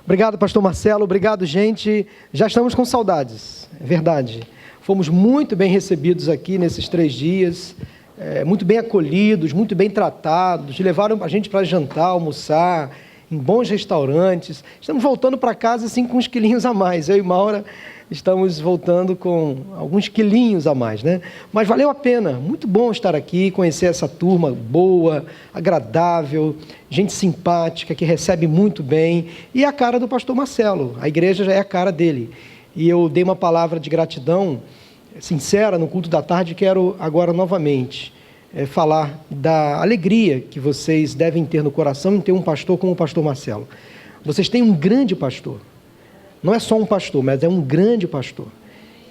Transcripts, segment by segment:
Obrigado, pastor Marcelo. Obrigado, gente. Já estamos com saudades, é verdade. Fomos muito bem recebidos aqui nesses 3 dias, muito bem acolhidos, muito bem tratados. Levaram a gente para jantar, almoçar, em bons restaurantes. Estamos voltando para casa assim com uns quilinhos a mais. Eu e Maura estamos voltando com alguns quilinhos a mais, né? Mas valeu a pena. Muito bom estar aqui, conhecer essa turma boa, agradável, gente simpática, que recebe muito bem. E a cara do pastor Marcelo. A igreja já é a cara dele. E eu dei uma palavra de gratidão sincera no culto da tarde. Quero agora novamente falar da alegria que vocês devem ter no coração em ter um pastor como o pastor Marcelo. Vocês têm um grande pastor. Não é só um pastor, mas é um grande pastor.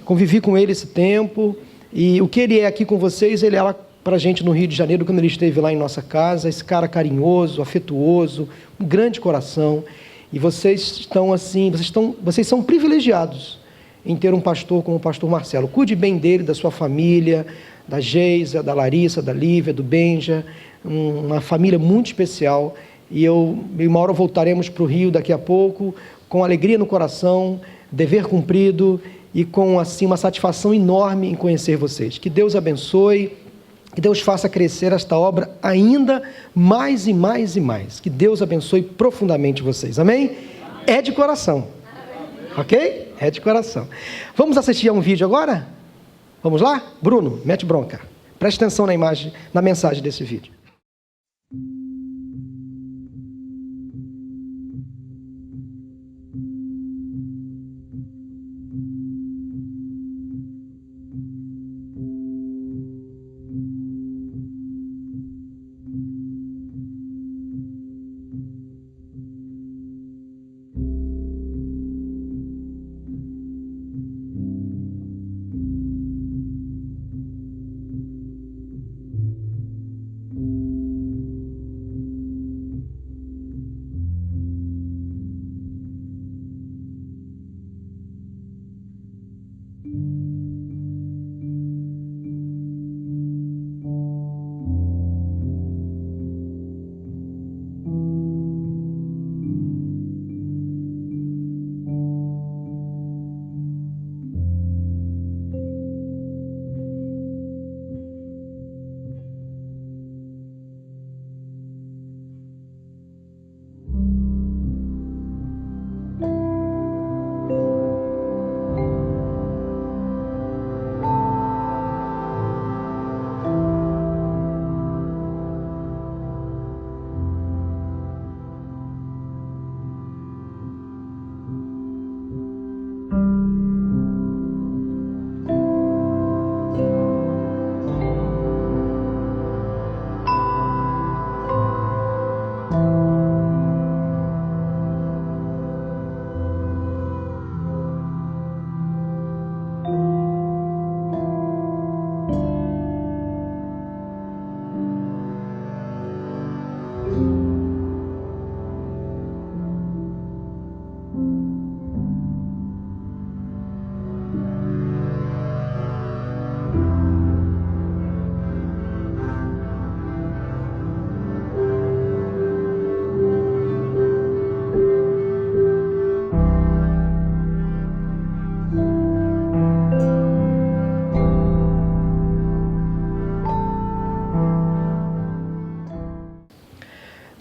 Convivi com ele esse tempo, e o que ele é aqui com vocês, ele é lá para a gente no Rio de Janeiro, quando ele esteve lá em nossa casa, esse cara carinhoso, afetuoso, um grande coração, e vocês estão assim, vocês são privilegiados em ter um pastor como o pastor Marcelo. Cuide bem dele, da sua família, da Geisa, da Larissa, da Lívia, do Benja, uma família muito especial, e eu e Mauro voltaremos para o Rio daqui a pouco, com alegria no coração, dever cumprido e com assim uma satisfação enorme em conhecer vocês. Que Deus abençoe, que Deus faça crescer esta obra ainda mais e mais e mais. Que Deus abençoe profundamente vocês. Amém? Amém. É de coração. Amém. Ok? É de coração. Vamos assistir a um vídeo agora? Vamos lá? Bruno, mete bronca. Preste atenção na imagem, na mensagem desse vídeo.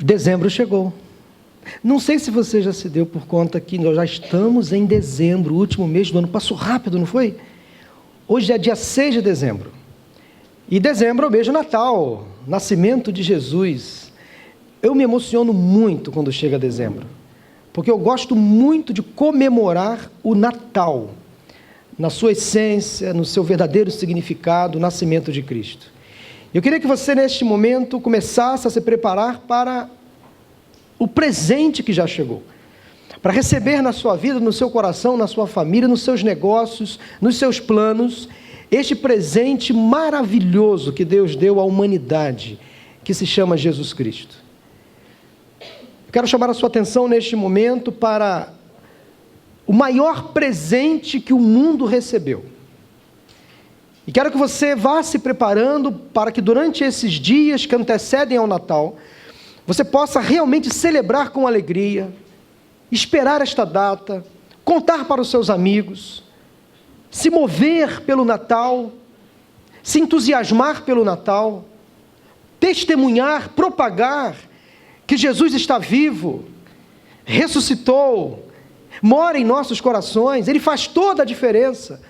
Dezembro chegou. Não sei se você já se deu por conta que nós já estamos em dezembro, o último mês do ano. Passou rápido, não foi? Hoje é dia 6 de dezembro. E dezembro é o mês de Natal, nascimento de Jesus. Eu me emociono muito quando chega dezembro, porque eu gosto muito de comemorar o Natal, na sua essência, no seu verdadeiro significado, o nascimento de Cristo. Eu queria que você, neste momento, começasse a se preparar para o presente que já chegou, para receber na sua vida, no seu coração, na sua família, nos seus negócios, nos seus planos, este presente maravilhoso que Deus deu à humanidade, que se chama Jesus Cristo. Eu quero chamar a sua atenção neste momento para o maior presente que o mundo recebeu. E quero que você vá se preparando para que durante esses dias que antecedem ao Natal, você possa realmente celebrar com alegria, esperar esta data, contar para os seus amigos, se mover pelo Natal, se entusiasmar pelo Natal, testemunhar, propagar que Jesus está vivo, ressuscitou, mora em nossos corações, Ele faz toda a diferença.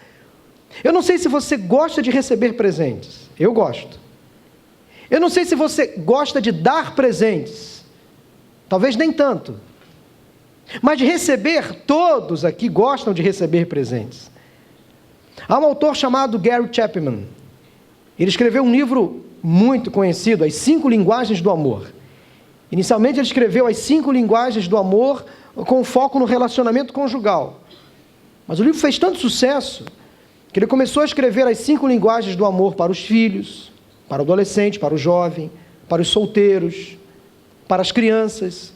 Eu não sei se você gosta de receber presentes, eu gosto. Eu não sei se você gosta de dar presentes, talvez nem tanto. Mas de receber, todos aqui gostam de receber presentes. Há um autor chamado Gary Chapman. Ele escreveu um livro muito conhecido, As 5 Linguagens do Amor. Inicialmente ele escreveu As 5 Linguagens do Amor com foco no relacionamento conjugal. Mas o livro fez tanto sucesso que ele começou a escrever As 5 Linguagens do Amor para os filhos, para o adolescente, para o jovem, para os solteiros, para as crianças.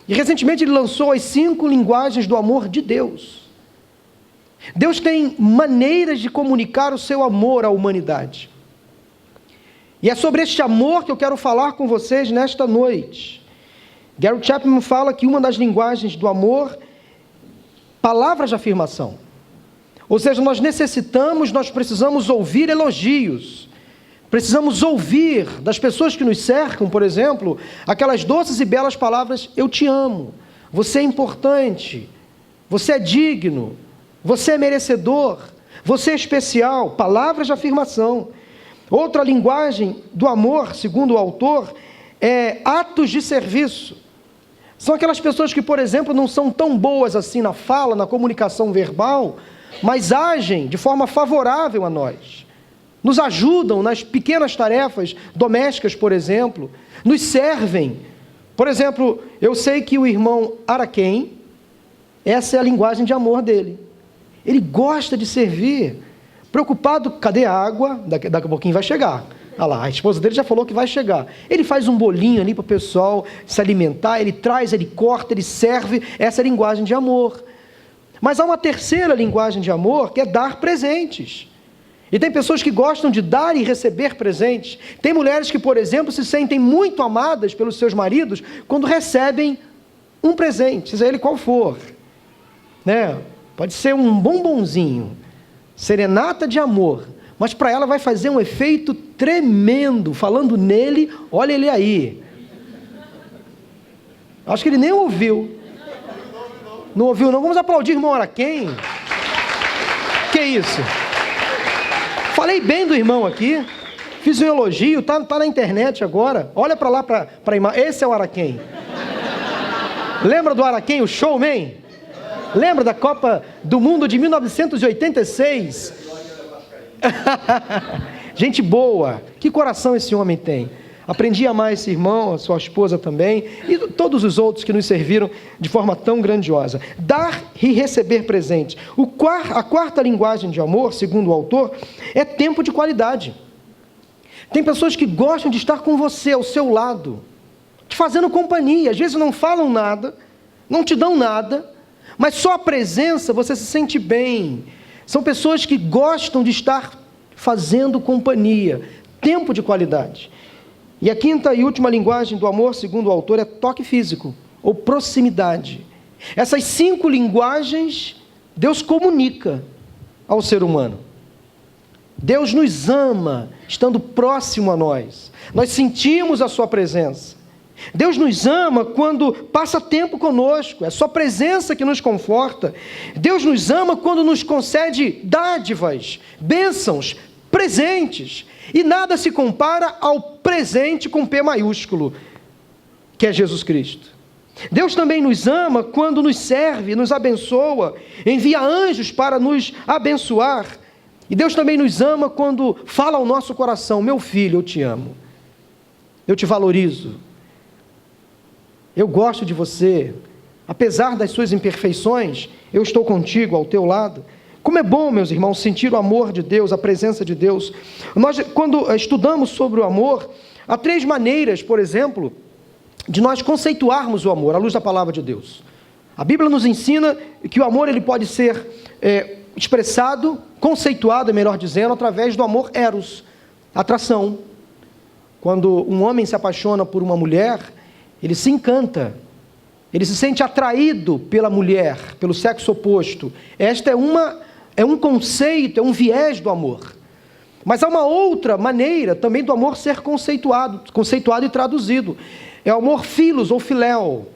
E recentemente ele lançou As 5 Linguagens do Amor de Deus. Deus tem maneiras de comunicar o seu amor à humanidade. E é sobre este amor que eu quero falar com vocês nesta noite. Gary Chapman fala que uma das linguagens do amor, palavras de afirmação. Ou seja, nós precisamos ouvir elogios. Precisamos ouvir das pessoas que nos cercam, por exemplo, aquelas doces e belas palavras: eu te amo, você é importante, você é digno, você é merecedor, você é especial. Palavras de afirmação. Outra linguagem do amor, segundo o autor, é atos de serviço. São aquelas pessoas que, por exemplo, não são tão boas assim na fala, na comunicação verbal, mas agem de forma favorável a nós. Nos ajudam nas pequenas tarefas domésticas, por exemplo, nos servem. Por exemplo, eu sei que o irmão Araquém, essa é a linguagem de amor dele. Ele gosta de servir, preocupado, cadê a água? Daqui a pouquinho vai chegar. Olha lá, a esposa dele já falou que vai chegar. Ele faz um bolinho ali para o pessoal se alimentar, ele traz, ele corta, ele serve. Essa é a linguagem de amor. Mas há uma terceira linguagem de amor, que é dar presentes. E tem pessoas que gostam de dar e receber presentes. Tem mulheres que, por exemplo, se sentem muito amadas pelos seus maridos quando recebem um presente, seja ele qual for. Né? Pode ser um bombonzinho, serenata de amor, mas para ela vai fazer um efeito tremendo. Falando nele, olha ele aí. Acho que ele nem ouviu. Não ouviu não? Vamos aplaudir o irmão Araquém. Que isso? Falei bem do irmão aqui, fiz um elogio, tá na internet agora. Olha para lá, para a imagem. Esse é o Araquém. Lembra do Araquém, o showman? Lembra da Copa do Mundo de 1986? Gente boa, que coração esse homem tem. Aprendi a amar esse irmão, a sua esposa também, e todos os outros que nos serviram de forma tão grandiosa. Dar e receber presentes. A quarta linguagem de amor, segundo o autor, é tempo de qualidade. Tem pessoas que gostam de estar com você, ao seu lado, te fazendo companhia. Às vezes não falam nada, não te dão nada, mas só a presença você se sente bem. São pessoas que gostam de estar fazendo companhia. Tempo de qualidade. E a quinta e última linguagem do amor, segundo o autor, é toque físico, ou proximidade. Essas 5 linguagens, Deus comunica ao ser humano. Deus nos ama, estando próximo a nós. Nós sentimos a sua presença. Deus nos ama quando passa tempo conosco, é a sua presença que nos conforta. Deus nos ama quando nos concede dádivas, bênçãos, presentes. E nada se compara ao presente com P maiúsculo, que é Jesus Cristo. Deus também nos ama quando nos serve, nos abençoa, envia anjos para nos abençoar. E Deus também nos ama quando fala ao nosso coração: meu filho, eu te amo, eu te valorizo, eu gosto de você, apesar das suas imperfeições, eu estou contigo, ao teu lado. Como é bom, meus irmãos, sentir o amor de Deus, a presença de Deus. Nós, quando estudamos sobre o amor, há 3 maneiras, por exemplo, de nós conceituarmos o amor, à luz da palavra de Deus. A Bíblia nos ensina que o amor ele pode ser expressado, conceituado, melhor dizendo, através do amor eros, atração. Quando um homem se apaixona por uma mulher, ele se encanta, ele se sente atraído pela mulher, pelo sexo oposto. Esta é um conceito, é um viés do amor. Mas há uma outra maneira também do amor ser conceituado e traduzido. É o amor philos ou philéu.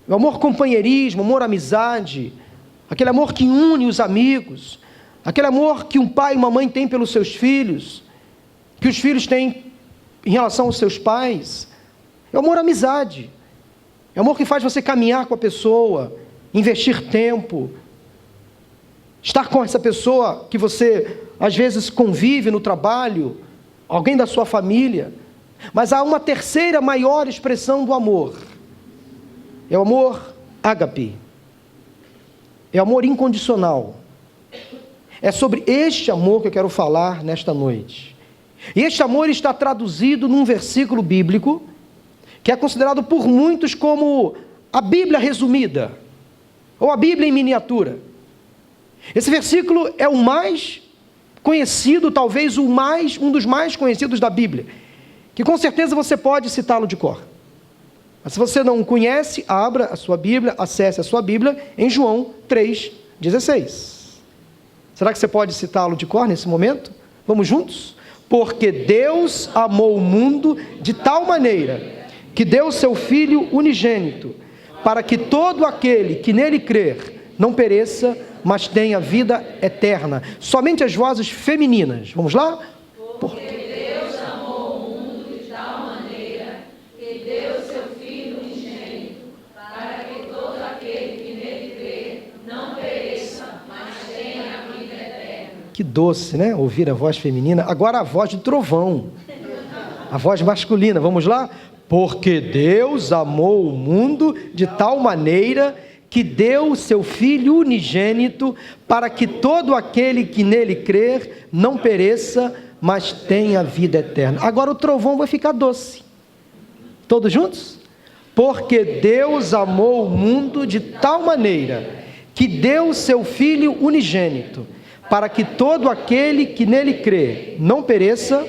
É o amor companheirismo, amor amizade, aquele amor que une os amigos, aquele amor que um pai e uma mãe têm pelos seus filhos, que os filhos têm em relação aos seus pais. É o amor amizade. É o amor que faz você caminhar com a pessoa, investir tempo, estar com essa pessoa que você às vezes convive no trabalho, alguém da sua família. Mas há uma terceira maior expressão do amor. É o amor ágape. É o amor incondicional. É sobre este amor que eu quero falar nesta noite. E este amor está traduzido num versículo bíblico que é considerado por muitos como a Bíblia resumida, ou a Bíblia em miniatura. Esse versículo é o mais conhecido, talvez um dos mais conhecidos da Bíblia, que com certeza você pode citá-lo de cor. Mas se você não conhece, abra a sua Bíblia, acesse a sua Bíblia em João 3,16. Será que você pode citá-lo de cor nesse momento? Vamos juntos? Porque Deus amou o mundo de tal maneira que deu seu Filho unigênito, para que todo aquele que nele crer não pereça, mas tenha vida eterna. Somente as vozes femininas. Vamos lá? Porque Deus amou o mundo de tal maneira que deu seu Filho unigênito, para que todo aquele que nele crer não pereça, mas tenha vida eterna. Que doce, né? Ouvir a voz feminina. Agora a voz de trovão. A voz masculina. Vamos lá? Porque Deus amou o mundo de tal maneira que deu o seu Filho unigênito, para que todo aquele que nele crer não pereça, mas tenha vida eterna. Agora o trovão vai ficar doce. Todos juntos? Porque Deus amou o mundo de tal maneira que deu o seu Filho unigênito, para que todo aquele que nele crer não pereça.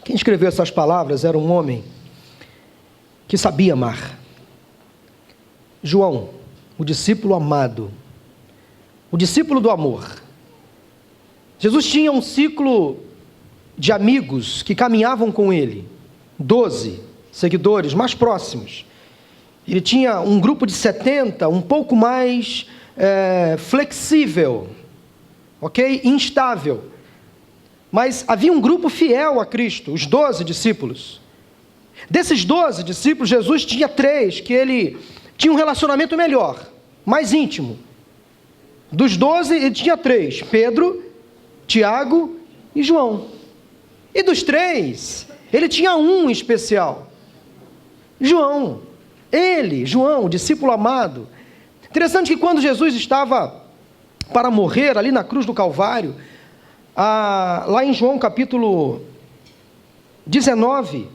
Quem escreveu essas palavras era um homem que sabia amar. João, o discípulo amado, o discípulo do amor. Jesus tinha um ciclo de amigos que caminhavam com ele, 12 seguidores mais próximos. Ele tinha um grupo de 70, um pouco mais flexível, ok? Instável. Mas havia um grupo fiel a Cristo, os 12 discípulos. Desses 12 discípulos, Jesus tinha 3 que ele tinha um relacionamento melhor, mais íntimo. Dos 12, ele tinha 3, Pedro, Tiago e João. E dos 3, ele tinha um especial, João. Ele, João, o discípulo amado. Interessante que quando Jesus estava para morrer ali na cruz do Calvário, lá em João capítulo 19,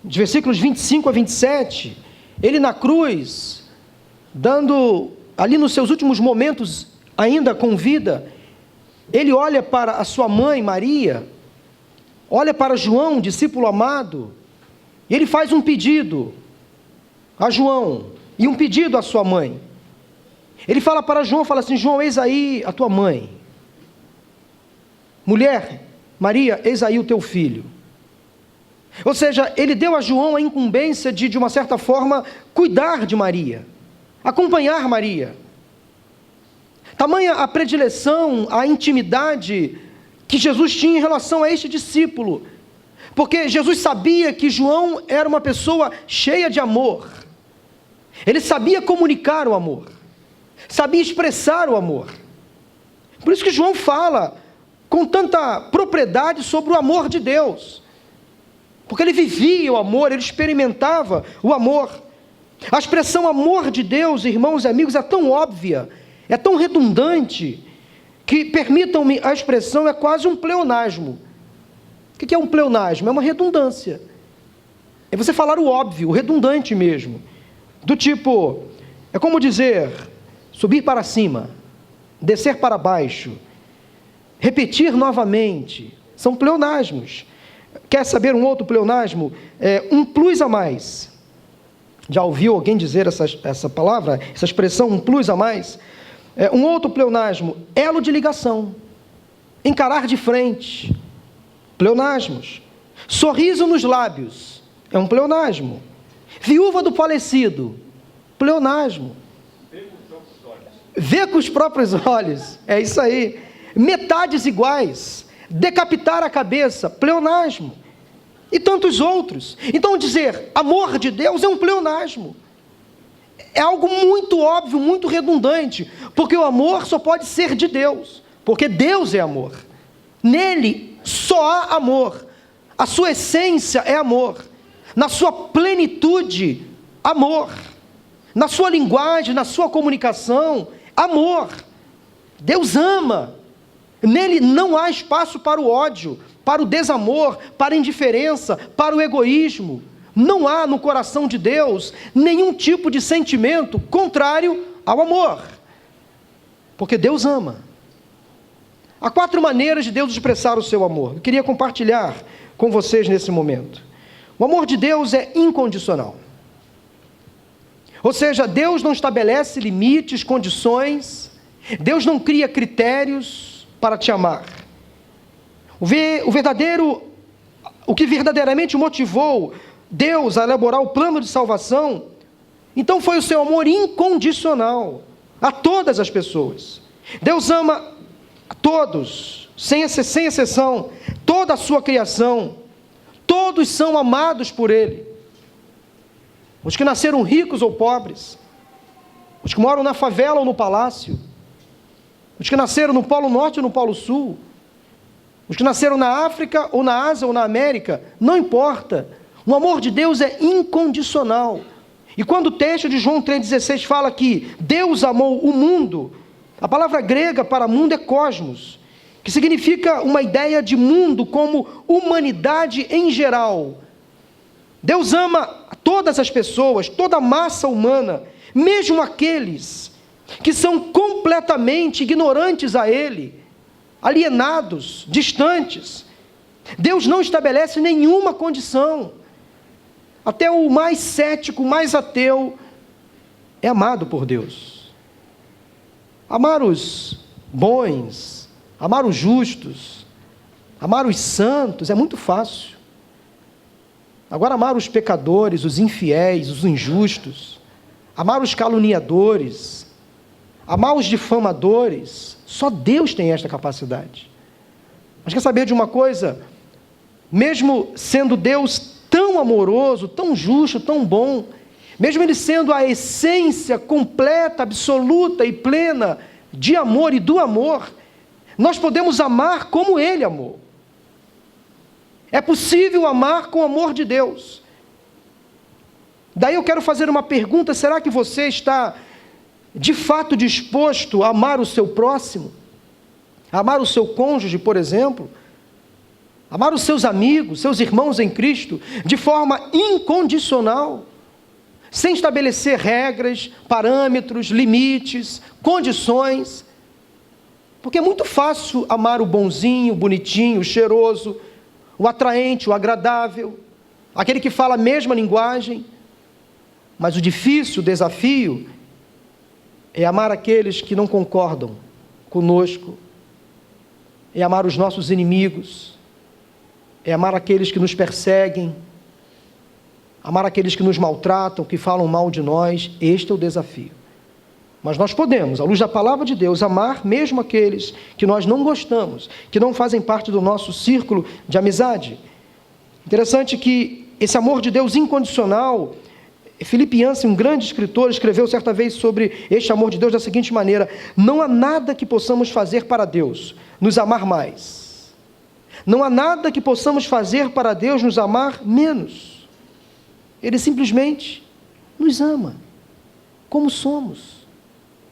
de versículos 25 a 27, ele na cruz, dando ali nos seus últimos momentos, ainda com vida, ele olha para a sua mãe Maria, olha para João, discípulo amado, e ele faz um pedido a João, e um pedido à sua mãe. Ele fala para João, fala assim: João, eis aí a tua mãe. Mulher, Maria, eis aí o teu filho. Ou seja, ele deu a João a incumbência de uma certa forma, cuidar de Maria, acompanhar Maria. Tamanha a predileção, a intimidade que Jesus tinha em relação a este discípulo, porque Jesus sabia que João era uma pessoa cheia de amor. Ele sabia comunicar o amor, sabia expressar o amor. Por isso que João fala com tanta propriedade sobre o amor de Deus, porque ele vivia o amor, ele experimentava o amor. A expressão amor de Deus, irmãos e amigos, é tão óbvia, é tão redundante, que, permitam-me a expressão, é quase um pleonasmo. O que é um pleonasmo? É uma redundância. É você falar o óbvio, o redundante mesmo. Do tipo, é como dizer, subir para cima, descer para baixo, repetir novamente. São pleonasmos. Quer saber um outro pleonasmo? Um plus a mais. Já ouviu alguém dizer essa palavra, essa expressão, um plus a mais? Um outro pleonasmo, elo de ligação. Encarar de frente. Pleonasmos. Sorriso nos lábios. É um pleonasmo. Viúva do falecido. Pleonasmo. Ver com os próprios olhos. É isso aí. Metades iguais. Decapitar a cabeça. Pleonasmo. E tantos outros. Então dizer amor de Deus é um pleonasmo. É algo muito óbvio, muito redundante. Porque o amor só pode ser de Deus. Porque Deus é amor. Nele só há amor. A sua essência é amor. Na sua plenitude, amor. Na sua linguagem, na sua comunicação, amor. Deus ama. Nele não há espaço para o ódio, para o desamor, para a indiferença, para o egoísmo. Não há no coração de Deus nenhum tipo de sentimento contrário ao amor. Porque Deus ama. Há 4 maneiras de Deus expressar o seu amor. Eu queria compartilhar com vocês nesse momento. O amor de Deus é incondicional. Ou seja, Deus não estabelece limites, condições. Deus não cria critérios para te amar. O que verdadeiramente motivou Deus a elaborar o plano de salvação, então foi o seu amor incondicional a todas as pessoas. Deus ama a todos, sem exceção, toda a sua criação. Todos são amados por Ele. Os que nasceram ricos ou pobres, os que moram na favela ou no palácio, os que nasceram no Polo Norte ou no Polo Sul, os que nasceram na África ou na Ásia ou na América, não importa. O amor de Deus é incondicional. E quando o texto de João 3,16 fala que Deus amou o mundo, a palavra grega para mundo é cosmos, que significa uma ideia de mundo como humanidade em geral. Deus ama todas as pessoas, toda a massa humana, mesmo aqueles que são completamente ignorantes a Ele, alienados, distantes. Deus não estabelece nenhuma condição. Até o mais cético, o mais ateu, é amado por Deus. Amar os bons, amar os justos, amar os santos é muito fácil. Agora, amar os pecadores, os infiéis, os injustos, amar os caluniadores, amar os difamadores, só Deus tem esta capacidade. Mas quer saber de uma coisa? Mesmo sendo Deus tão amoroso, tão justo, tão bom, mesmo Ele sendo a essência completa, absoluta e plena de amor e do amor, nós podemos amar como Ele amou. É possível amar com o amor de Deus. Daí eu quero fazer uma pergunta: será que você está de fato disposto a amar o seu próximo? A amar o seu cônjuge, por exemplo? Amar os seus amigos, seus irmãos em Cristo, de forma incondicional, sem estabelecer regras, parâmetros, limites, condições? Porque é muito fácil amar o bonzinho, o bonitinho, o cheiroso, o atraente, o agradável, aquele que fala a mesma linguagem. Mas o difícil, o desafio, é amar aqueles que não concordam conosco, é amar os nossos inimigos, é amar aqueles que nos perseguem, amar aqueles que nos maltratam, que falam mal de nós. Este é o desafio. Mas nós podemos, à luz da palavra de Deus, amar mesmo aqueles que nós não gostamos, que não fazem parte do nosso círculo de amizade. Interessante que esse amor de Deus incondicional, Philip Yancey, um grande escritor, escreveu certa vez sobre este amor de Deus da seguinte maneira: não há nada que possamos fazer para Deus nos amar mais. Não há nada que possamos fazer para Deus nos amar menos. Ele simplesmente nos ama, como somos.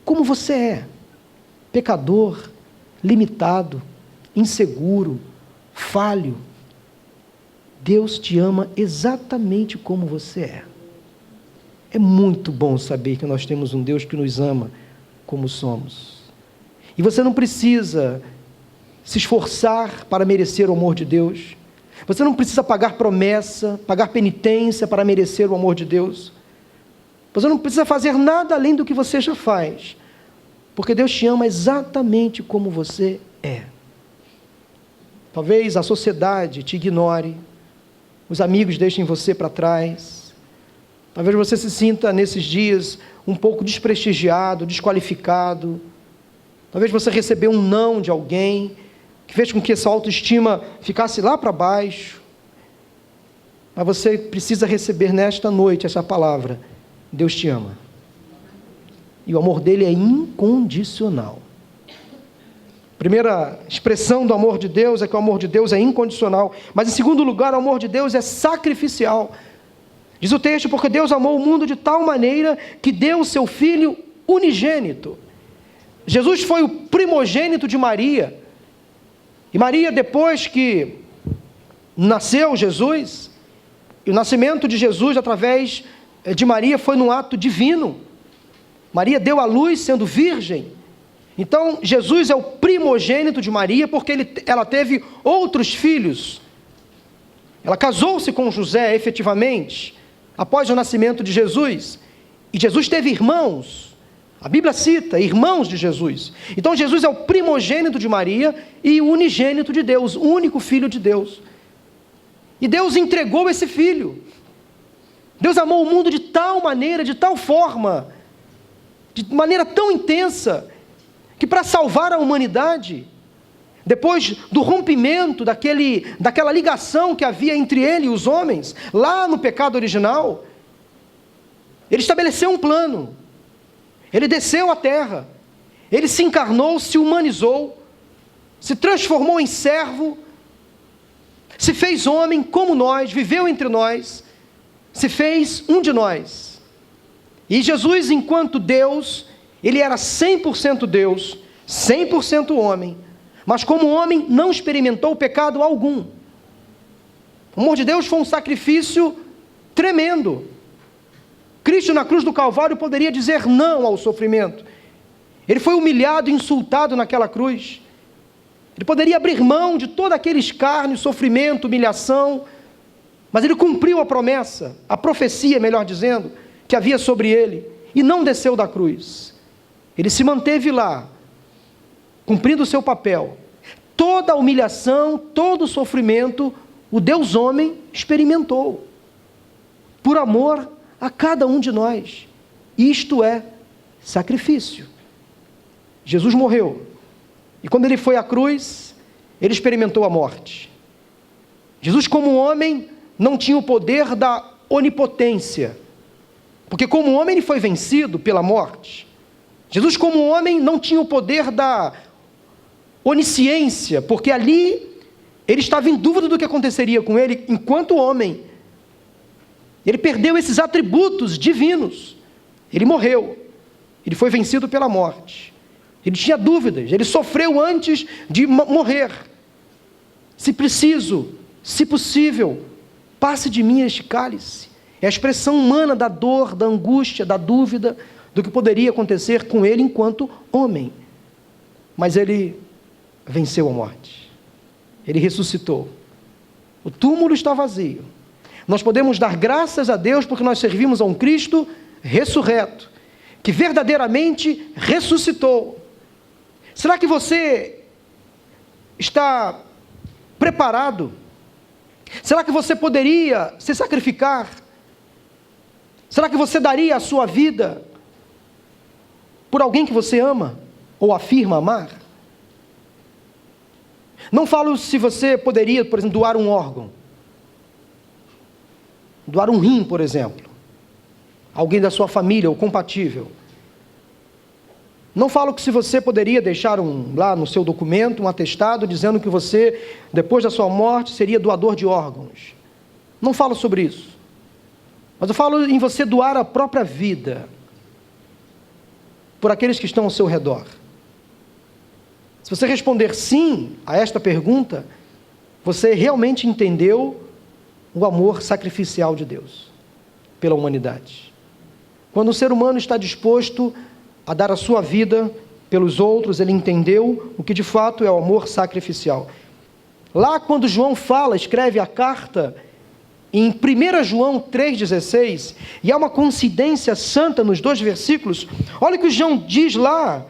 Como você é, pecador, limitado, inseguro, falho. Deus te ama exatamente como você é. É muito bom saber que nós temos um Deus que nos ama como somos. E você não precisa se esforçar para merecer o amor de Deus. Você não precisa pagar promessa, pagar penitência para merecer o amor de Deus. Você não precisa fazer nada além do que você já faz, porque Deus te ama exatamente como você é. Talvez a sociedade te ignore, os amigos deixem você para trás. Talvez você se sinta nesses dias um pouco desprestigiado, desqualificado. Talvez você recebeu um não de alguém, que fez com que essa autoestima ficasse lá para baixo. Mas você precisa receber nesta noite essa palavra: Deus te ama. E o amor dele é incondicional. A primeira expressão do amor de Deus é que o amor de Deus é incondicional. Mas em segundo lugar, o amor de Deus é sacrificial. Diz o texto: porque Deus amou o mundo de tal maneira que deu o seu Filho unigênito. Jesus foi o primogênito de Maria. E Maria, depois que nasceu Jesus, e o nascimento de Jesus através de Maria foi num ato divino. Maria deu à luz sendo virgem. Então, Jesus é o primogênito de Maria, porque ela teve outros filhos. Ela casou-se com José, efetivamente, após o nascimento de Jesus. E Jesus teve irmãos. A Bíblia cita irmãos de Jesus. Então, Jesus é o primogênito de Maria e o unigênito de Deus, o único filho de Deus. E Deus entregou esse filho. Deus amou o mundo de tal maneira, de tal forma, de maneira tão intensa, que para salvar a humanidade, depois do rompimento daquela ligação que havia entre ele e os homens, lá no pecado original, ele estabeleceu um plano. Ele desceu à terra, ele se encarnou, se humanizou, se transformou em servo, se fez homem como nós, viveu entre nós, se fez um de nós. E Jesus, enquanto Deus, ele era 100% Deus, 100% homem, mas como homem não experimentou pecado algum. O amor de Deus foi um sacrifício tremendo. Cristo na cruz do Calvário poderia dizer não ao sofrimento. Ele foi humilhado e insultado naquela cruz. Ele poderia abrir mão de todo aquele escárnio, sofrimento, humilhação, mas ele cumpriu a promessa, a profecia, melhor dizendo, que havia sobre ele, e não desceu da cruz. Ele se manteve lá, cumprindo o seu papel. Toda a humilhação, todo o sofrimento, o Deus homem experimentou, por amor a cada um de nós. Isto é sacrifício. Jesus morreu, e quando ele foi à cruz, ele experimentou a morte. Jesus, como homem, não tinha o poder da onipotência, porque como homem ele foi vencido pela morte. Jesus, como homem, não tinha o poder da onisciência, porque ali ele estava em dúvida do que aconteceria com ele enquanto homem. Ele perdeu esses atributos divinos. Ele morreu, ele foi vencido pela morte. Ele tinha dúvidas, ele sofreu antes de morrer. Se preciso, se possível, passe de mim este cálice. É a expressão humana da dor, da angústia, da dúvida, do que poderia acontecer com ele enquanto homem. Mas ele venceu a morte. Ele ressuscitou. O túmulo está vazio. Nós podemos dar graças a Deus porque nós servimos a um Cristo ressurreto, que verdadeiramente ressuscitou. Será que você está preparado? Será que você poderia se sacrificar? Será que você daria a sua vida por alguém que você ama ou afirma amar? Não falo se você poderia, por exemplo, doar um órgão. Doar um rim, por exemplo. Alguém da sua família ou compatível. Não falo que se você poderia deixar lá no seu documento um atestado dizendo que você, depois da sua morte, seria doador de órgãos. Não falo sobre isso. Mas eu falo em você doar a própria vida por aqueles que estão ao seu redor. Se você responder sim a esta pergunta, você realmente entendeu o amor sacrificial de Deus pela humanidade. Quando o ser humano está disposto a dar a sua vida pelos outros, ele entendeu o que de fato é o amor sacrificial. Lá quando João escreve a carta, em 1 João 3,16, e há uma coincidência santa nos 2 versículos, olha o que João diz lá,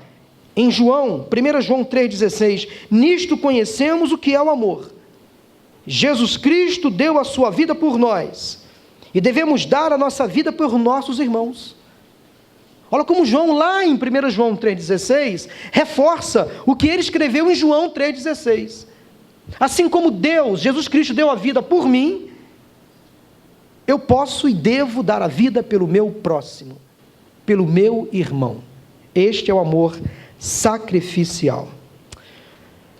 em João, 1 João 3,16, nisto conhecemos o que é o amor. Jesus Cristo deu a sua vida por nós, e devemos dar a nossa vida por nossos irmãos. Olha como João, lá em 1 João 3,16, reforça o que ele escreveu em João 3,16. Assim como Jesus Cristo deu a vida por mim, eu posso e devo dar a vida pelo meu próximo, pelo meu irmão. Este é o amor sacrificial.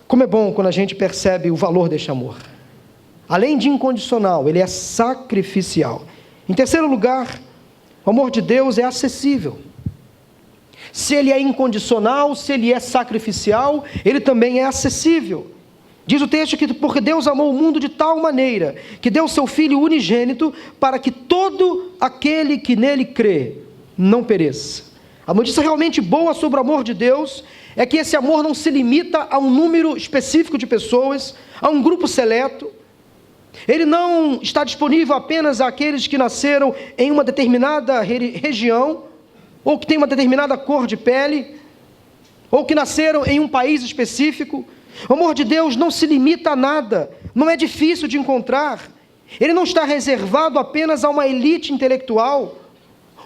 Como é bom quando a gente percebe o valor deste amor. Além de incondicional, ele é sacrificial. Em terceiro lugar, o amor de Deus é acessível. Se ele é incondicional, se ele é sacrificial, ele também é acessível. Diz o texto que porque Deus amou o mundo de tal maneira, que deu o seu Filho unigênito, para que todo aquele que nele crê, não pereça. A notícia realmente boa sobre o amor de Deus, é que esse amor não se limita a um número específico de pessoas, a um grupo seleto. Ele não está disponível apenas àqueles que nasceram em uma determinada região, ou que têm uma determinada cor de pele, ou que nasceram em um país específico. O amor de Deus não se limita a nada, não é difícil de encontrar. Ele não está reservado apenas a uma elite intelectual,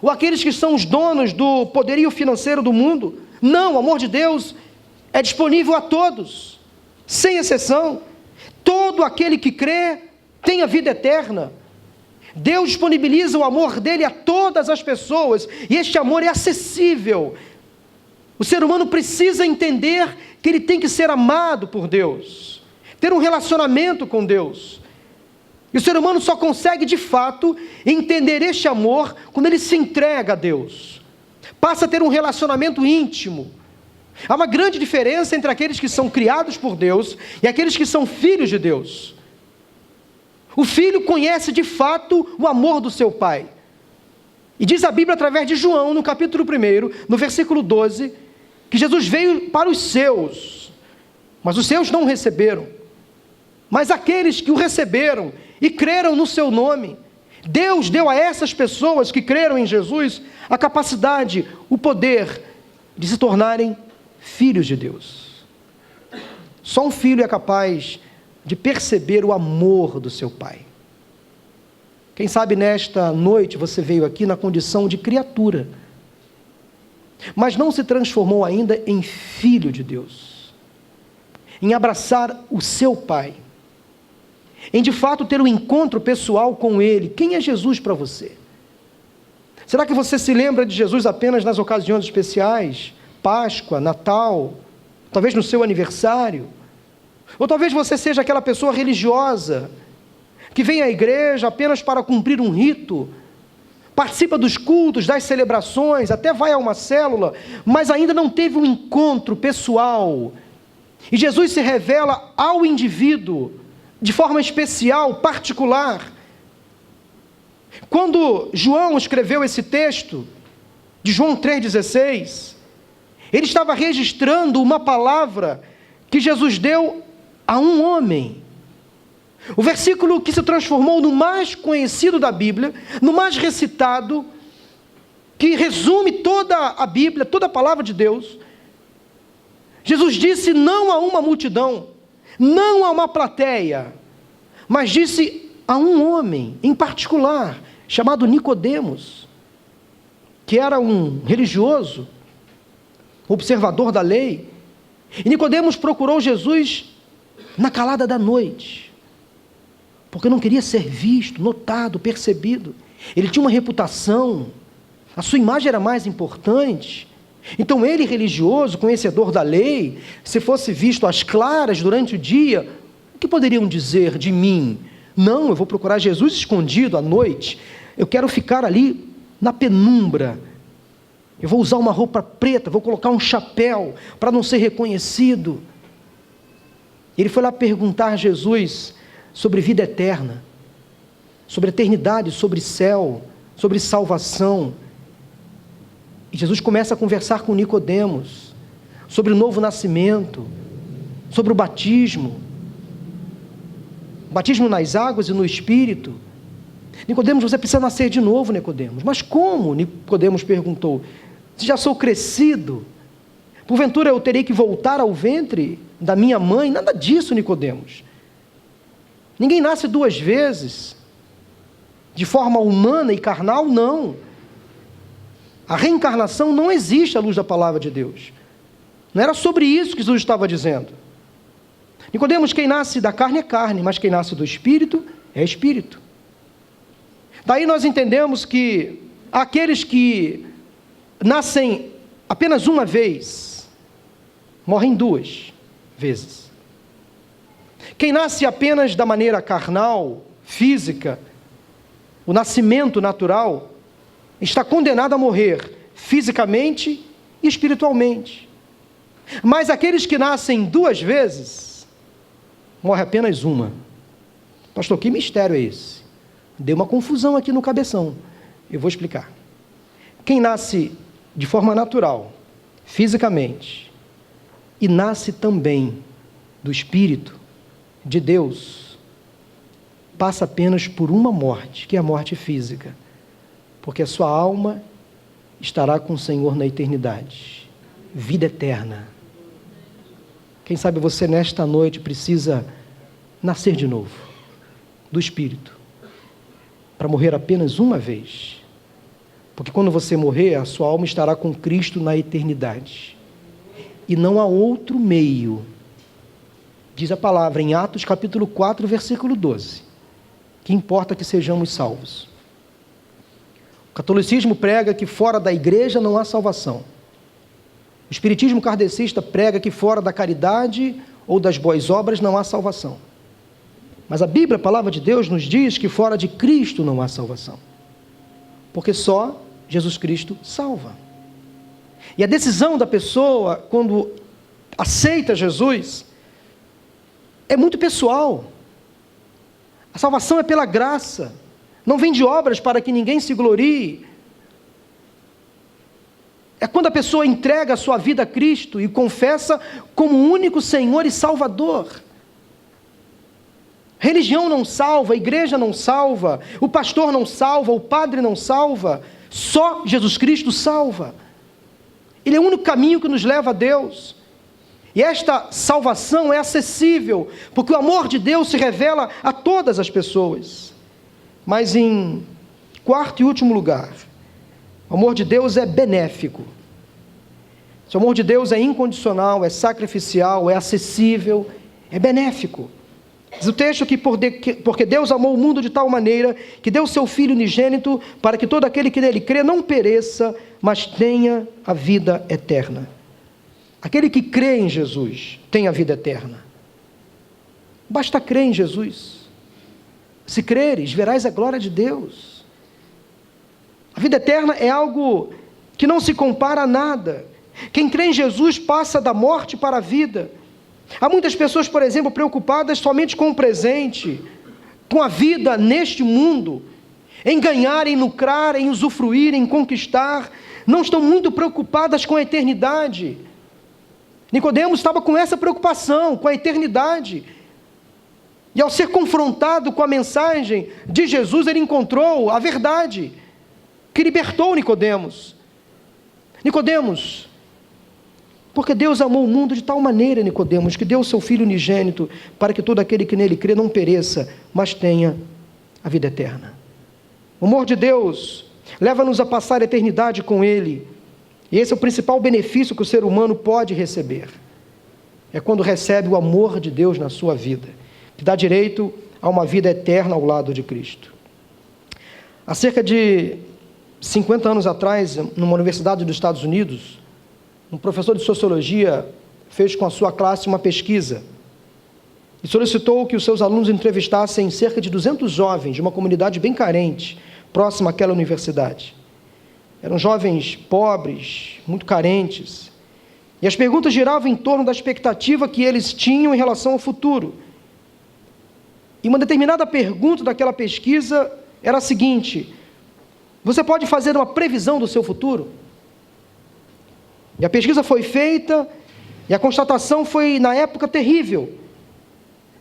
ou aqueles que são os donos do poderio financeiro do mundo. Não, o amor de Deus é disponível a todos, sem exceção. Todo aquele que crê tem a vida eterna. Deus disponibiliza o amor dele a todas as pessoas, e este amor é acessível. O ser humano precisa entender que ele tem que ser amado por Deus, ter um relacionamento com Deus. E o ser humano só consegue de fato entender este amor quando ele se entrega a Deus, passa a ter um relacionamento íntimo. Há uma grande diferença entre aqueles que são criados por Deus e aqueles que são filhos de Deus. O filho conhece de fato o amor do seu pai. E diz a Bíblia através de João, no capítulo 1, no versículo 12, que Jesus veio para os seus, mas os seus não o receberam. Mas aqueles que o receberam e creram no seu nome, Deus deu a essas pessoas que creram em Jesus a capacidade, o poder de se tornarem filhos de Deus. Só um filho é capaz de perceber o amor do seu pai. Quem sabe nesta noite você veio aqui na condição de criatura, mas não se transformou ainda em filho de Deus, em abraçar o seu pai, em de fato ter um encontro pessoal com ele. Quem é Jesus para você? Será que você se lembra de Jesus apenas nas ocasiões especiais? Páscoa, Natal, talvez no seu aniversário? Ou talvez você seja aquela pessoa religiosa, que vem à igreja apenas para cumprir um rito, participa dos cultos, das celebrações, até vai a uma célula, mas ainda não teve um encontro pessoal. E Jesus se revela ao indivíduo, de forma especial, particular. Quando João escreveu esse texto, de João 3,16, ele estava registrando uma palavra que Jesus deu a um homem. O versículo que se transformou no mais conhecido da Bíblia, no mais recitado, que resume toda a Bíblia, toda a palavra de Deus. Jesus disse não a uma multidão, não a uma plateia, mas disse a um homem em particular, chamado Nicodemos, que era um religioso, observador da lei. E Nicodemos procurou Jesus na calada da noite, porque não queria ser visto, notado, percebido. Ele tinha uma reputação, a sua imagem era mais importante. Então ele, religioso, conhecedor da lei, se fosse visto às claras durante o dia, o que poderiam dizer de mim? Não, eu vou procurar Jesus escondido à noite, eu quero ficar ali na penumbra, eu vou usar uma roupa preta, vou colocar um chapéu para não ser reconhecido. Ele foi lá perguntar a Jesus sobre vida eterna, sobre eternidade, sobre céu, sobre salvação. E Jesus começa a conversar com Nicodemos sobre o novo nascimento, sobre o batismo. batismo nas águas e no Espírito. Nicodemos, você precisa nascer de novo, Nicodemos. Mas como? Nicodemos perguntou. Se já sou crescido, porventura eu terei que voltar ao ventre da minha mãe? Nada disso, Nicodemos. Ninguém nasce duas vezes, de forma humana e carnal, não. A reencarnação não existe à luz da palavra de Deus. Não era sobre isso que Jesus estava dizendo. Nicodemos, quem nasce da carne é carne, mas quem nasce do Espírito é Espírito. Daí nós entendemos que aqueles que nascem apenas uma vez, morrem duas vezes. Quem nasce apenas da maneira carnal, física, o nascimento natural, está condenado a morrer fisicamente e espiritualmente. Mas aqueles que nascem duas vezes, morre apenas uma. Pastor, que mistério é esse? Deu uma confusão aqui no cabeção. Eu vou explicar. Quem nasce de forma natural, fisicamente, e nasce também do Espírito de Deus, passa apenas por uma morte, que é a morte física, porque a sua alma estará com o Senhor na eternidade. Vida eterna. Quem sabe você nesta noite precisa nascer de novo, do Espírito, para morrer apenas uma vez. Porque quando você morrer, a sua alma estará com Cristo na eternidade. E não há outro meio, diz a palavra em Atos capítulo 4, versículo 12, que importa que sejamos salvos. O catolicismo prega que fora da igreja não há salvação. O espiritismo kardecista prega que fora da caridade ou das boas obras não há salvação. Mas a Bíblia, a palavra de Deus, nos diz que fora de Cristo não há salvação. Porque só Jesus Cristo salva. E a decisão da pessoa, quando aceita Jesus, é muito pessoal. A salvação é pela graça. Não vem de obras para que ninguém se glorie. É quando a pessoa entrega a sua vida a Cristo e confessa como único Senhor e Salvador. Religião não salva, a igreja não salva, o pastor não salva, o padre não salva, só Jesus Cristo salva. Ele é o único caminho que nos leva a Deus. E esta salvação é acessível, porque o amor de Deus se revela a todas as pessoas. Mas em quarto e último lugar, o amor de Deus é benéfico. O amor de Deus é incondicional, é sacrificial, é acessível, é benéfico. Diz o texto que porque Deus amou o mundo de tal maneira que deu o seu Filho unigênito para que todo aquele que nele crê não pereça, mas tenha a vida eterna. Aquele que crê em Jesus tem a vida eterna. Basta crer em Jesus. Se creres, verás a glória de Deus. A vida eterna é algo que não se compara a nada. Quem crê em Jesus passa da morte para a vida. Há muitas pessoas, por exemplo, preocupadas somente com o presente, com a vida neste mundo, em ganhar, em lucrar, em usufruir, em conquistar. Não estão muito preocupadas com a eternidade. Nicodemos estava com essa preocupação, com a eternidade. E ao ser confrontado com a mensagem de Jesus, ele encontrou a verdade, que libertou Nicodemos. Nicodemos, porque Deus amou o mundo de tal maneira, Nicodemos, que deu o seu Filho unigênito, para que todo aquele que nele crê não pereça, mas tenha a vida eterna. O amor de Deus leva-nos a passar a eternidade com Ele, e esse é o principal benefício que o ser humano pode receber. É quando recebe o amor de Deus na sua vida, que dá direito a uma vida eterna ao lado de Cristo. Há cerca de 50 anos atrás, numa universidade dos Estados Unidos, um professor de sociologia fez com a sua classe uma pesquisa e solicitou que os seus alunos entrevistassem cerca de 200 jovens de uma comunidade bem carente, próxima àquela universidade. Eram jovens pobres, muito carentes, e as perguntas giravam em torno da expectativa que eles tinham em relação ao futuro. E uma determinada pergunta daquela pesquisa era a seguinte: você pode fazer uma previsão do seu futuro? E a pesquisa foi feita, e a constatação foi, na época, terrível.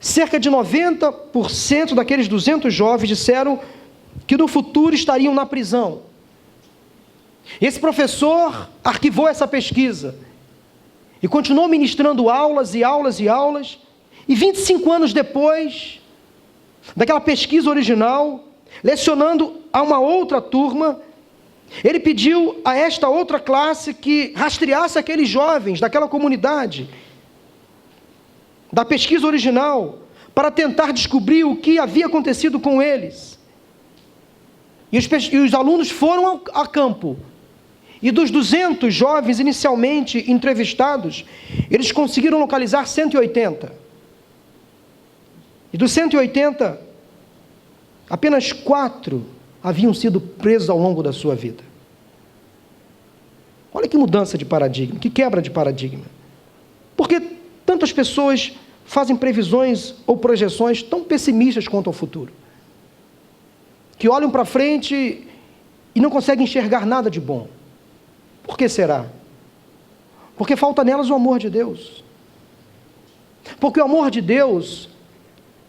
cerca de 90% daqueles 200 jovens disseram que no futuro estariam na prisão. Esse professor arquivou essa pesquisa e continuou ministrando aulas e aulas e aulas, e 25 anos depois daquela pesquisa original, lecionando a uma outra turma, ele pediu a esta outra classe que rastreasse aqueles jovens daquela comunidade, da pesquisa original, para tentar descobrir o que havia acontecido com eles. E os alunos foram a campo. E dos 200 jovens inicialmente entrevistados, eles conseguiram localizar 180. E dos 180, apenas 4 haviam sido presos ao longo da sua vida. Olha que mudança de paradigma, que quebra de paradigma. Porque tantas pessoas fazem previsões ou projeções tão pessimistas quanto ao futuro, que olham para frente e não conseguem enxergar nada de bom. Por que será? Porque falta nelas o amor de Deus. Porque o amor de Deus,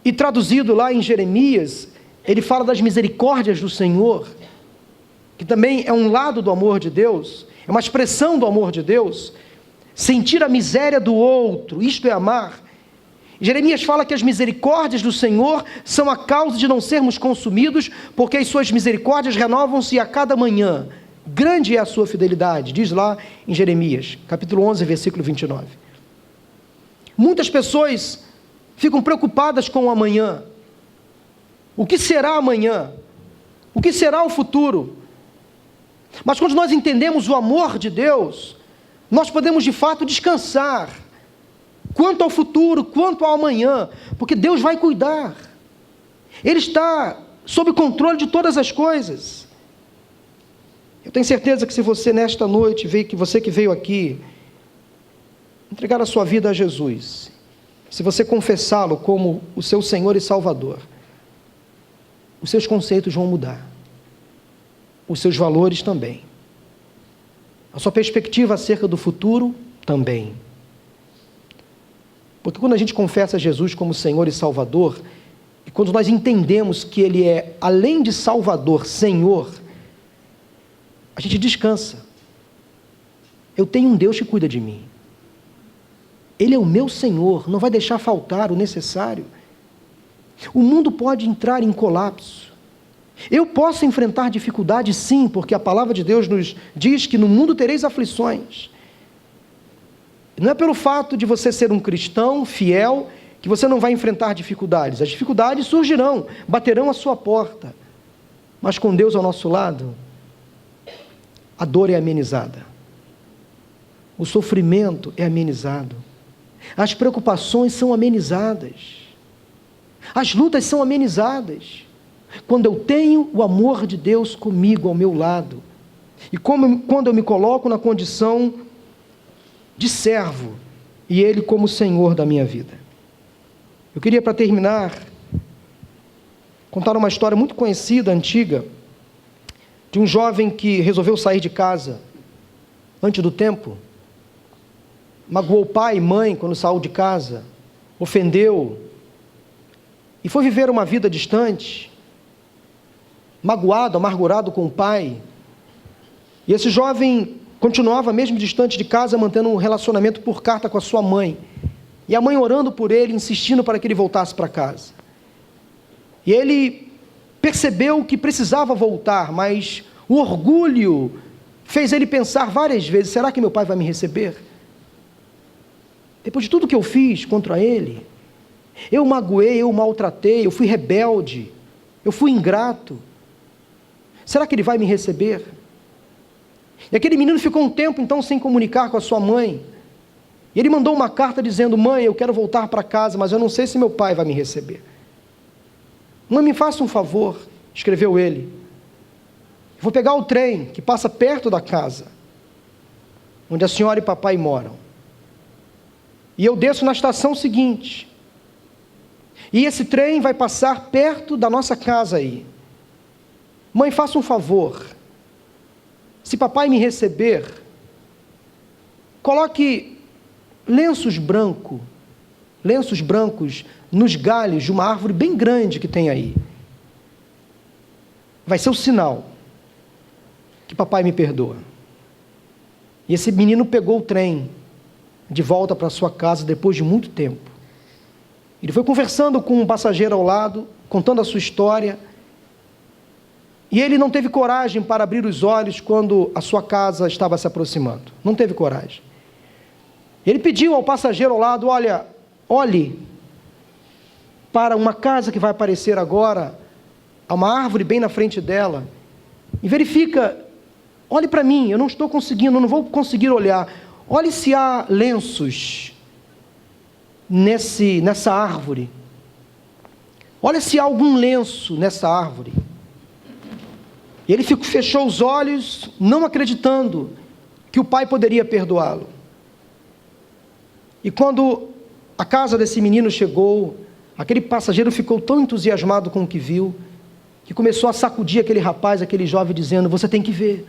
e traduzido lá em Jeremias, ele fala das misericórdias do Senhor, que também é um lado do amor de Deus, é uma expressão do amor de Deus. Sentir a miséria do outro, isto é amar. Jeremias fala que as misericórdias do Senhor são a causa de não sermos consumidos, porque as suas misericórdias renovam-se a cada manhã. Grande é a sua fidelidade, diz lá em Jeremias, capítulo 11, versículo 29. Muitas pessoas ficam preocupadas com o amanhã. O que será amanhã? O que será o futuro? Mas quando nós entendemos o amor de Deus, nós podemos de fato descansar, quanto ao futuro, quanto ao amanhã, porque Deus vai cuidar. Ele está sob controle de todas as coisas. Eu tenho certeza que se você nesta noite, você que veio aqui, entregar a sua vida a Jesus, se você confessá-lo como o seu Senhor e Salvador, os seus conceitos vão mudar, os seus valores também, a sua perspectiva acerca do futuro também. Porque quando a gente confessa Jesus como Senhor e Salvador, e quando nós entendemos que Ele é, além de Salvador, Senhor, a gente descansa. Eu tenho um Deus que cuida de mim. Ele é o meu Senhor, não vai deixar faltar o necessário. O mundo pode entrar em colapso. Eu posso enfrentar dificuldades, sim, porque a palavra de Deus nos diz que no mundo tereis aflições. Não é pelo fato de você ser um cristão fiel que você não vai enfrentar dificuldades. As dificuldades surgirão, baterão à sua porta. Mas com Deus ao nosso lado, a dor é amenizada. O sofrimento é amenizado. As preocupações são amenizadas. As lutas são amenizadas. Quando eu tenho o amor de Deus comigo, ao meu lado. E quando eu me coloco na condição de servo, e Ele como Senhor da minha vida. Eu queria, para terminar, contar uma história muito conhecida, antiga, de um jovem que resolveu sair de casa antes do tempo, magoou pai e mãe quando saiu de casa, ofendeu, e foi viver uma vida distante, magoado, amargurado com o pai. E esse jovem continuava, mesmo distante de casa, mantendo um relacionamento por carta com a sua mãe. E a mãe orando por ele, insistindo para que ele voltasse para casa. E ele percebeu que precisava voltar, mas o orgulho fez ele pensar várias vezes: será que meu pai vai me receber? Depois de tudo que eu fiz contra ele, eu magoei, eu maltratei, eu fui rebelde, eu fui ingrato. Será que ele vai me receber? E aquele menino ficou um tempo então sem comunicar com a sua mãe. E ele mandou uma carta dizendo: mãe, eu quero voltar para casa, mas eu não sei se meu pai vai me receber. Mãe, me faça um favor, escreveu ele. Eu vou pegar o trem que passa perto da casa, onde a senhora e papai moram. E eu desço na estação seguinte. E esse trem vai passar perto da nossa casa aí. Mãe, faça um favor. Se papai me receber, coloque lenços brancos lenços brancos nos galhos de uma árvore bem grande que tem aí. Vai ser o sinal que papai me perdoa. E esse menino pegou o trem de volta para sua casa depois de muito tempo. Ele foi conversando com um passageiro ao lado, contando a sua história, e ele não teve coragem para abrir os olhos quando a sua casa estava se aproximando. Não teve coragem. Ele pediu ao passageiro ao lado: olhe para uma casa que vai aparecer agora, há uma árvore bem na frente dela, e verifica, olhe para mim, eu não estou conseguindo, não vou conseguir olhar. Olhe se há lenços nessa árvore. Olha se há algum lenço nessa árvore. E ele fechou os olhos, não acreditando que o pai poderia perdoá-lo. E quando a casa desse menino chegou, aquele passageiro ficou tão entusiasmado com o que viu, que começou a sacudir aquele rapaz, aquele jovem, dizendo: você tem que ver.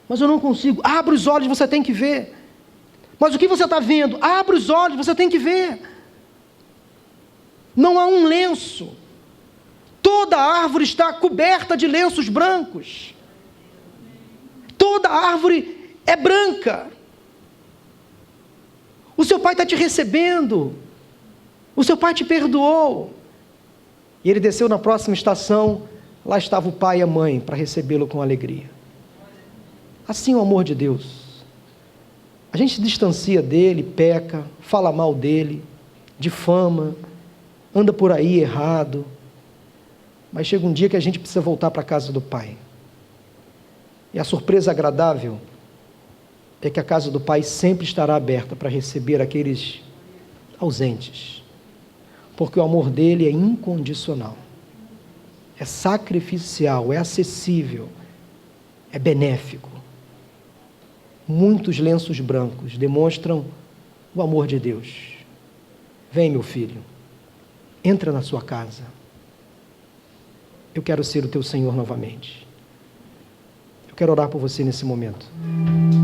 Mas eu não consigo. Abra os olhos, você tem que ver. Mas o que você está vendo? Abra os olhos, você tem que ver. Não há um lenço. Toda a árvore está coberta de lenços brancos. Toda a árvore é branca. O seu pai está te recebendo. O seu pai te perdoou. E ele desceu na próxima estação. Lá estava o pai e a mãe para recebê-lo com alegria. Assim é o amor de Deus. A gente se distancia dele, peca, fala mal dele, difama, anda por aí errado. Mas chega um dia que a gente precisa voltar para a casa do Pai. E a surpresa agradável é que a casa do Pai sempre estará aberta para receber aqueles ausentes. Porque o amor dele é incondicional. É sacrificial, é acessível, é benéfico. Muitos lenços brancos demonstram o amor de Deus. Vem, meu filho, entra na sua casa. Eu quero ser o teu Senhor novamente. Eu quero orar por você nesse momento.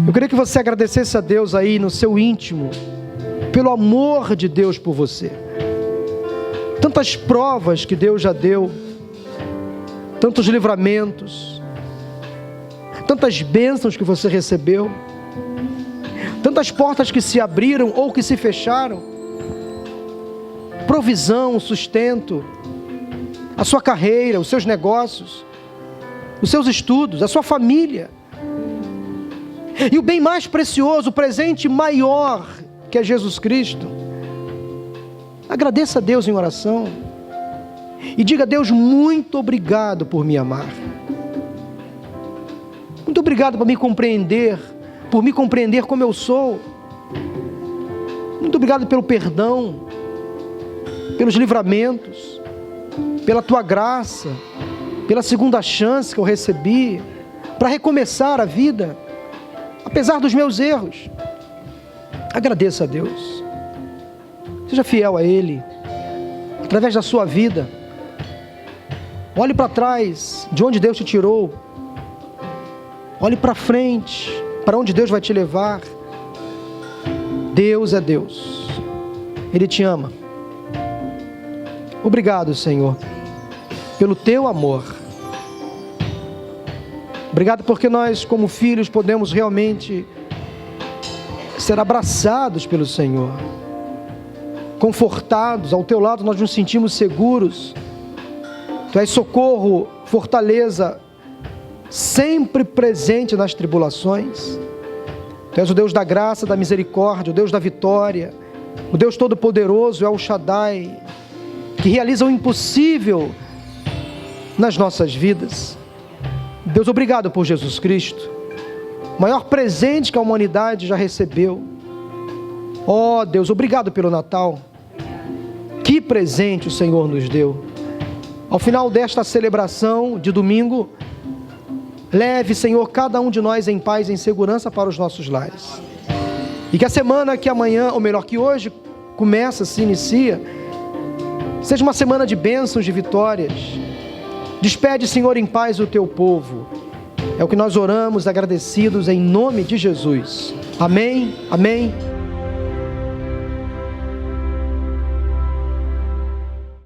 Eu queria que você agradecesse a Deus aí no seu íntimo, pelo amor de Deus por você. Tantas provas que Deus já deu, tantos livramentos, tantas bênçãos que você recebeu, tantas portas que se abriram ou que se fecharam, provisão, sustento, a sua carreira, os seus negócios, os seus estudos, a sua família. E o bem mais precioso, o presente maior, que é Jesus Cristo. Agradeça a Deus em oração e diga a Deus: muito obrigado por me amar. Muito obrigado por me compreender como eu sou. Muito obrigado pelo perdão, pelos livramentos, pela tua graça, pela segunda chance que eu recebi para recomeçar a vida, apesar dos meus erros. Agradeça a Deus. Seja fiel a Ele, através da sua vida. Olhe para trás, de onde Deus te tirou. Olhe para frente, para onde Deus vai te levar. Deus é Deus. Ele te ama. Obrigado, Senhor, pelo teu amor. Obrigado porque nós, como filhos, podemos realmente ser abraçados pelo Senhor, confortados. Ao teu lado nós nos sentimos seguros. Tu és socorro, fortaleza, sempre presente nas tribulações. Tu és o Deus da graça, da misericórdia, o Deus da vitória, o Deus todo-poderoso, é o Shaddai, que realiza o impossível nas nossas vidas. Deus, obrigado por Jesus Cristo, o maior presente que a humanidade já recebeu. Oh Deus, obrigado pelo Natal. Que presente o Senhor nos deu. Ao final desta celebração de domingo, leve, Senhor, cada um de nós em paz e em segurança para os nossos lares. E que a semana que amanhã, ou melhor, que hoje se inicia, seja uma semana de bênçãos, de vitórias. Despede, Senhor, em paz o teu povo. É o que nós oramos agradecidos em nome de Jesus. Amém, amém.